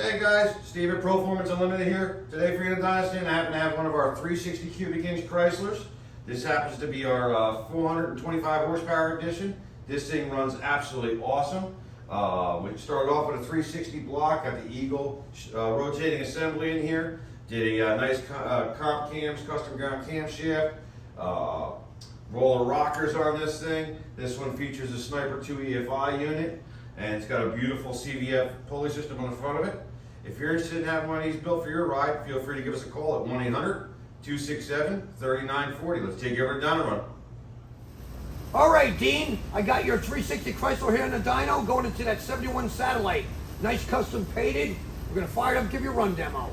Hey guys, Steve at Proformance Unlimited here. Today for Freedom Dynasty, and I happen to have one of our 360 cubic inch Chryslers. This happens to be our 425 horsepower edition. This thing runs absolutely awesome. We started off with a 360 block, got the Eagle rotating assembly in here. Did a nice comp cams, custom ground camshaft. Roller rockers on this thing. This one features a Sniper 2 EFI unit, and it's got a beautiful CVF pulley system on the front of it. If you're interested in having one of these built for your ride, feel free to give us a call at 1-800-267-3940. Let's take you over to Down the Run. All right, Dean, I got your 360 Chrysler here in the dyno going into that 71 Satellite. Nice custom painted. We're gonna fire it up, give you a run demo.